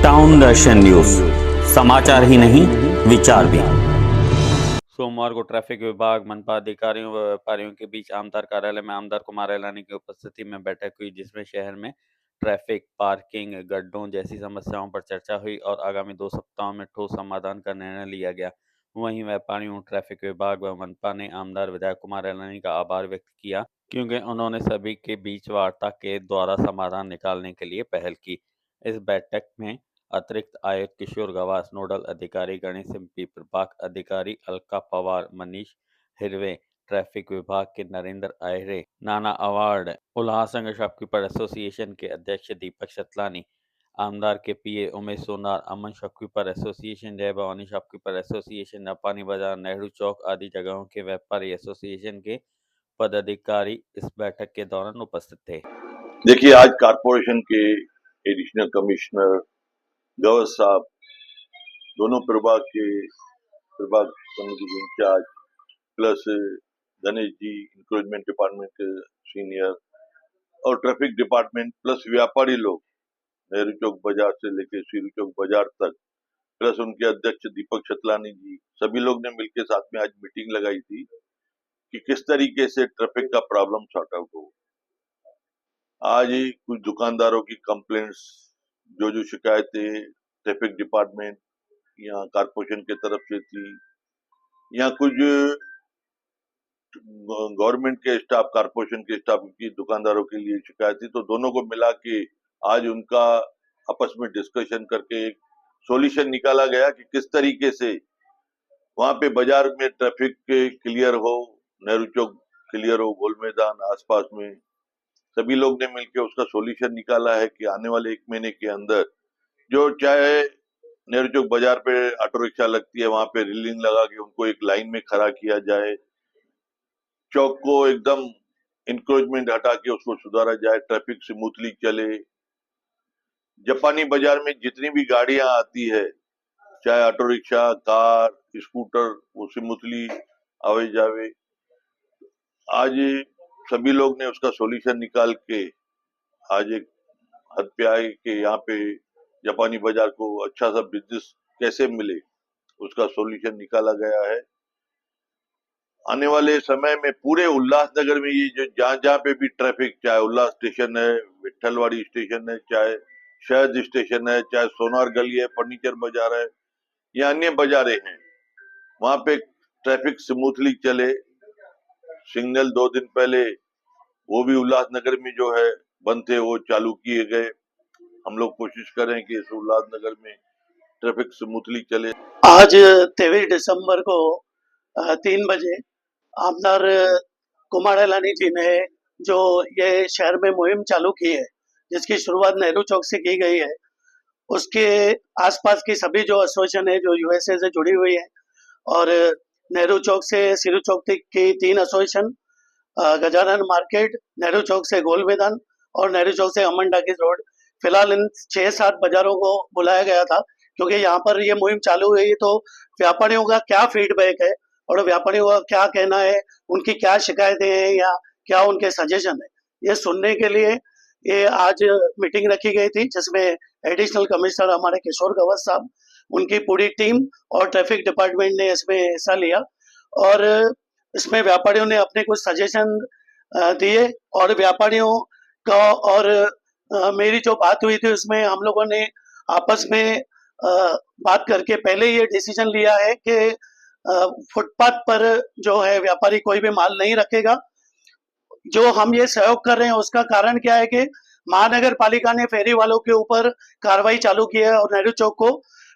Town दर्शन news, समाचार ही नहीं विचार भी। सोमवार को ट्रैफिक विभाग, मनपा अधिकारियों व व्यापारियों के बीच आमदार कार्यालय में आमदार कुमार एलानी की उपस्थिति में बैठक हुई, जिसमें शहर में ट्रैफिक, पार्किंग, गड्ढों जैसी समस्याओं पर चर्चा हुई और आगामी 2 सप्ताहों में ठोस समाधान का निर्णय लिया गया। वहीं व्यापारियों, ट्रैफिक विभाग व मनपा ने आमदार विधायक कुमार एलानी का आभार व्यक्त किया, क्योंकि उन्होंने सभी के बीच वार्ता के द्वारा समाधान निकालने के लिए पहल की। इस बैठक में अतिरिक्त आयुक्त किशोर गवास, नोडल अधिकारी गणेश एमपी, प्रभाग अधिकारी अलका पवार, मनीष हिरवे, ट्रैफिक विभाग के नरेंद्र आहिरे, नाना अवार्ड, उल्लास संघ शॉपकीपर एसोसिएशन के अध्यक्ष दीपक शतलानी, आमदार के पीए उमेश सोनार, अमन शॉपकीपर एसोसिएशन, जय भवानी शॉपकीपर एसोसिएशन, जापानी बाजार, नेहरू चौक आदि जगहों के व्यापारी एसोसिएशन के पदाधिकारी इस बैठक के दौरान उपस्थित थे। देखिए, आज कारपोरेशन के एडिशनल कमिश्नर गौस साहब, दोनों प्रभाग समिति के in charge, plus Ganesh ji encroachment department के सीनियर और ट्रैफिक डिपार्टमेंट, प्लस व्यापारी लोग नेहरू चौक बाजार से लेकर सीरू चौक बाजार तक, प्लस उनके अध्यक्ष दीपक शतलानी जी, सभी लोग ने मिलकर साथ में आज मीटिंग लगाई थी कि किस तरीके से ट्रैफिक का प्रॉब्लम सॉर्ट आउट हो। आज ही कुछ दुकानदारों की कंप्लेंट्स, जो शिकायतें ट्रैफिक डिपार्टमेंट या कारपोरेशन की तरफ से थी या कुछ गवर्नमेंट के स्टाफ, कारपोरेशन के स्टाफ की दुकानदारों के लिए शिकायत थी, तो दोनों को मिला के आज उनका आपस में डिस्कशन करके एक सॉल्यूशन निकाला गया कि किस तरीके से वहां पे बाजार में ट्रैफिक क्लियर हो, नेहरू चौक क्लियर हो, गोल मैदान आसपास में सभी लोग ने मिलकर उसका सॉल्यूशन निकाला है कि आने वाले 1 महीने के अंदर जो चाहे नेहरू चौक बाजार पे ऑटो रिक्शा लगती है, वहां पे रेलिंग लगा के उनको एक लाइन में खड़ा किया जाए, चौक को एकदम इंक्रोचमेंट हटा के उसको सुधारा जाए, ट्रैफिक स्मूथली चले। जापानी बाजार में जितनी भी गाड़ियां आती है, चाहे ऑटो रिक्शा, कार, स्कूटर, वो स्मूथली आवे जावे। आज सभी लोग ने उसका सॉल्यूशन निकाल के आज एक हद पे आए कि यहाँ पे जापानी बाजार को अच्छा सा बिजनेस कैसे मिले, उसका सॉल्यूशन निकाला गया है। आने वाले समय में पूरे उल्लासनगर में ये जो जहाँ पे भी ट्रैफिक, चाहे उल्लास स्टेशन है, विठलवाड़ी स्टेशन है, चाहे शहद स्टेशन है, चाहे सोनार गली है, फर्नीचर बाजार है या अन्य बाजारें हैं, वहां पे ट्रैफिक स्मूथली चले। सिग्नल 2 दिन पहले वो भी उल्लासनगर में जो है बंद थे, वो चालू किए गए। हम लोग कोशिश करें कि इस उल्लासनगर में ट्रैफिक स्मूथली चले। आज 23 दिसंबर को 3 बजे आमदार कुमार एलानी जी ने जो ये शहर में मुहिम चालू की है, जिसकी शुरुआत नेहरू चौक से की गई है, उसके आसपास की सभी जो एसोसिएशन है जो यूएसए से जुड़ी हुई है, और नेहरू चौक से सीरू चौक तक की 3 एसोसिएशन, गजानन मार्केट, नेहरू चौक से गोल मैदान और नेहरू चौक से अमन टाकीज रोड, फिलहाल इन 6-7 बाजारों को बुलाया गया था, क्योंकि यहाँ पर ये मुहिम चालू हुई तो व्यापारियों का क्या फीडबैक है और व्यापारियों का क्या कहना है, उनकी क्या शिकायतें हैं या क्या उनके सजेशन है, ये सुनने के लिए ये आज मीटिंग रखी गई थी, जिसमें एडिशनल कमिश्नर हमारे किशोर गवास साहब, उनकी पूरी टीम और ट्रैफिक डिपार्टमेंट ने इसमें हिस्सा लिया और इसमें व्यापारियों ने अपने कुछ सजेशन दिए और व्यापारियों का और मेरी जो बात हुई थी उसमें हम लोगों ने आपस में बात करके पहले ये डिसीजन लिया है कि फुटपाथ पर जो है व्यापारी कोई भी माल नहीं रखेगा। जो हम ये सहयोग कर रहे हैं उसका कारण क्या है कि महानगर पालिका ने फेरी वालों के ऊपर कार्रवाई चालू की है और नेहरू चौक को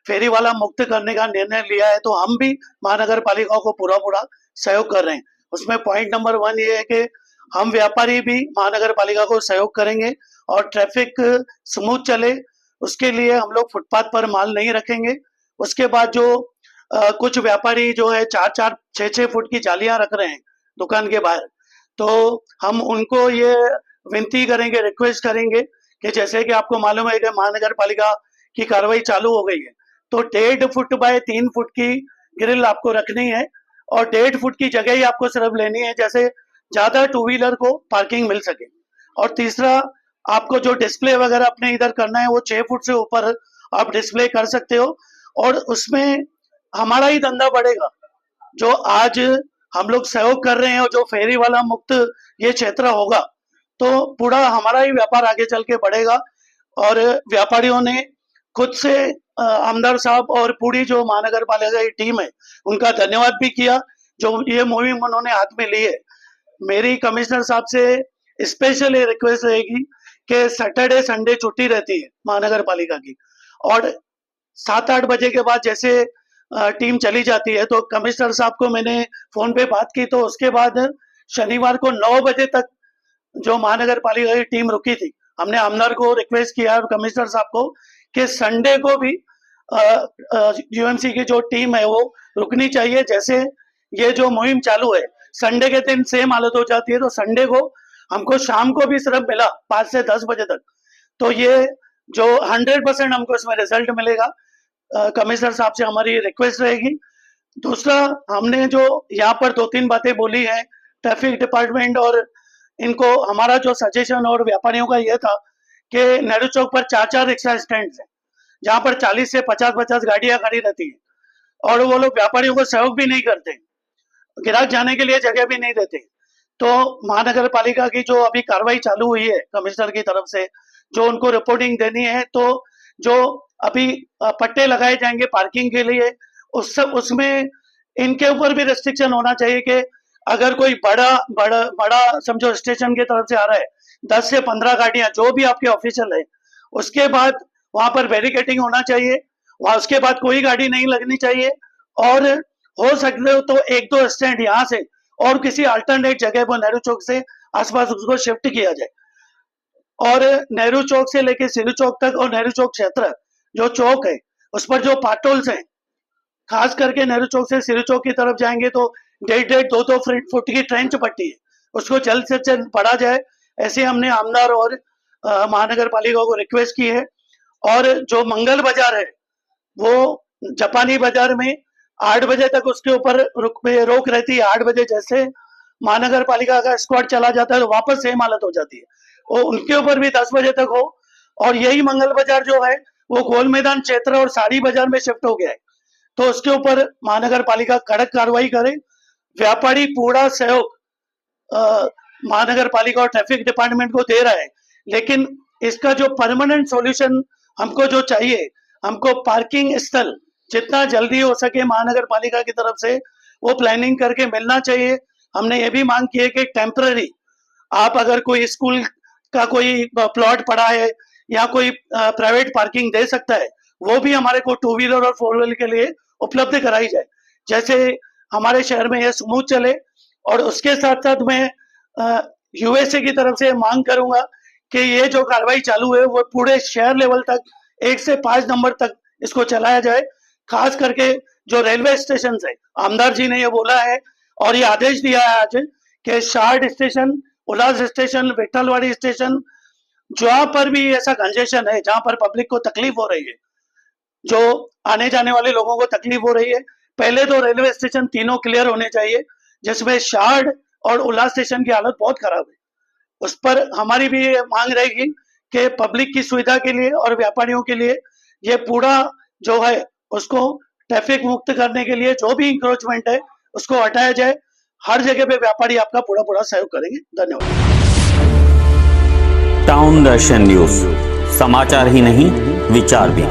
फेरी वाला मुक्त करने का निर्णय लिया है, तो हम भी महानगर पालिका को पूरा सहयोग कर रहे हैं। उसमें पॉइंट नंबर 1 ये है कि हम व्यापारी भी महानगर पालिका को सहयोग करेंगे और ट्रैफिक स्मूथ चले, उसके लिए हम लोग फुटपाथ पर माल नहीं रखेंगे। उसके बाद जो कुछ व्यापारी जो है 4-4, 6-6 फुट की जालियां रख रहे हैं दुकान के बाहर, तो हम उनको ये विनती करेंगे, रिक्वेस्ट करेंगे कि जैसे कि आपको मालूम है कि महानगर पालिका की कार्रवाई चालू हो गई है, तो 1.5 फुट बाय 3 फुट की ग्रिल आपको रखनी है और 1.5 फुट की जगह ही आपको सिर्फ लेनी है, जैसे ज्यादा 2 व्हीलर को पार्किंग मिल सके। और तीसरा, आपको जो डिस्प्ले वगैरह अपने इधर करना है वो 6 फुट से ऊपर आप डिस्प्ले कर सकते हो और उसमें हमारा ही धंधा बढ़ेगा। जो आज हम लोग सहयोग कर रहे हैं और जो फेरी वाला मुक्त ये क्षेत्र होगा तो पूरा हमारा ही व्यापार आगे चल के बढ़ेगा। और व्यापारियों ने खुद से आमदार साहब और पूरी जो महानगर पालिका की टीम है उनका धन्यवाद भी किया जो ये मुहिम उन्होंने हाथ में ली है। मेरी कमिश्नर साहब से स्पेशल ये रिक्वेस्ट रहेगी कि सैटरडे संडे छुट्टी रहती है महानगर पालिका की और 7-8 बजे के बाद जैसे टीम चली जाती है तो कमिश्नर साहब को मैंने फोन पे बात की तो उसके बाद शनिवार को 9 बजे तक जो महानगर पालिका की टीम रुकी थी हमने आमदार को रिक्वेस्ट किया और कमिश्नर साहब को कि संडे को भी यूएमसी की जो टीम है वो रुकनी चाहिए। जैसे ये जो मुहिम चालू है संडे के दिन सेम हालत हो जाती है तो संडे को हमको शाम को भी सिर्फ मिला 5 से 10 बजे तक तो ये जो 100% हमको इसमें रिजल्ट मिलेगा। कमिश्नर साहब से हमारी रिक्वेस्ट रहेगी। दूसरा हमने जो यहाँ पर 2-3 बातें बोली हैं ट्रैफिक डिपार्टमेंट और इनको हमारा जो सजेशन और व्यापारियों का ये था कि नेहरू चौक पर 4-4 रिक्शा स्टैंड है जहाँ पर 40 से 50-50 गाड़ियां खड़ी रहती है और वो लोग व्यापारियों को सहयोग भी नहीं करते, ग्राहक जाने के लिए जगह भी नहीं देते। तो महानगर पालिका की जो अभी कार्रवाई चालू हुई है कमिश्नर की तरफ से जो उनको रिपोर्टिंग देनी है तो जो अभी पट्टे लगाए जाएंगे पार्किंग के लिए उसमें इनके ऊपर भी रेस्ट्रिक्शन होना चाहिए कि अगर कोई बड़ा समझो स्टेशन की तरफ से आ रहा है 10 से 15 गाड़ियां जो भी आपके ऑफिशियल है उसके बाद वहां पर बैरिकेडिंग होना चाहिए, वहां उसके बाद कोई गाड़ी नहीं लगनी चाहिए और हो सकते हो तो 1-2 स्टैंड यहाँ से और किसी अल्टरनेट जगह पर नेहरू चौक से आसपास उसको शिफ्ट किया जाए। और नेहरू चौक से लेके सिरू चौक तक और नेहरू चौक क्षेत्र जो चौक है उस पर जो पाटोल्स हैं खास करके नेहरू चौक से सिरू चौक की तरफ जाएंगे तो 1.5-2 फुट की ट्रेंच पट्टी है उसको जल्द से जल्द पढ़ा जाए। ऐसे हमने आमदार और महानगर पालिका को रिक्वेस्ट की है। और जो मंगल बाजार है वो जापानी बाजार में 8 बजे तक उसके ऊपर रोक रहती है। 8 बजे जैसे महानगर पालिका का स्क्वाड चला जाता है तो वापस सेम हालत हो जाती है और उनके ऊपर भी 10 बजे तक हो। और यही मंगल बाजार जो है वो गोल मैदान क्षेत्र और साड़ी बाजार में शिफ्ट हो गया है तो उसके ऊपर महानगर पालिका कड़क कार्रवाई करे। व्यापारी पूरा सहयोग महानगर पालिका और ट्रैफिक डिपार्टमेंट को दे रहा है लेकिन इसका जो परमानेंट सॉल्यूशन हमको जो चाहिए हमको पार्किंग स्थल जितना जल्दी हो सके महानगर पालिका की तरफ से वो प्लानिंग करके मिलना चाहिए। हमने ये भी मांग की है कि टेम्पररी आप अगर कोई स्कूल का कोई प्लॉट पड़ा है या कोई प्राइवेट पार्किंग दे सकता है वो भी हमारे को 2 व्हीलर और 4 व्हीलर के लिए उपलब्ध कराई जाए जैसे हमारे शहर में ये स्मूथ चले। और उसके साथ साथ मैं यूएसए की तरफ से मांग करूंगा कि ये जो कार्रवाई चालू है वो पूरे शहर लेवल तक 1 से 5 नंबर तक इसको चलाया जाए। खास करके जो रेलवे स्टेशन है आमदार जी ने ये बोला है और ये आदेश दिया है आज कि शार्ड स्टेशन, उल्लास स्टेशन, विठलवाड़ी स्टेशन जहां पर भी ऐसा कंजेशन है जहां पर पब्लिक को तकलीफ हो रही है, जो आने जाने वाले लोगों को तकलीफ हो रही है, पहले तो रेलवे स्टेशन तीनों क्लियर होने चाहिए जिसमें शार्ड और उल्लास स्टेशन की हालत बहुत खराब है। उस पर हमारी भी मांग रहेगी कि पब्लिक की सुविधा के लिए और व्यापारियों के लिए ये पूरा जो है उसको ट्रैफिक मुक्त करने के लिए जो भी इंक्रोचमेंट है उसको हटाया जाए। हर जगह पे व्यापारी आपका पूरा सहयोग करेंगे। धन्यवाद। टाउन दर्शन न्यूज, समाचार ही नहीं विचार भी।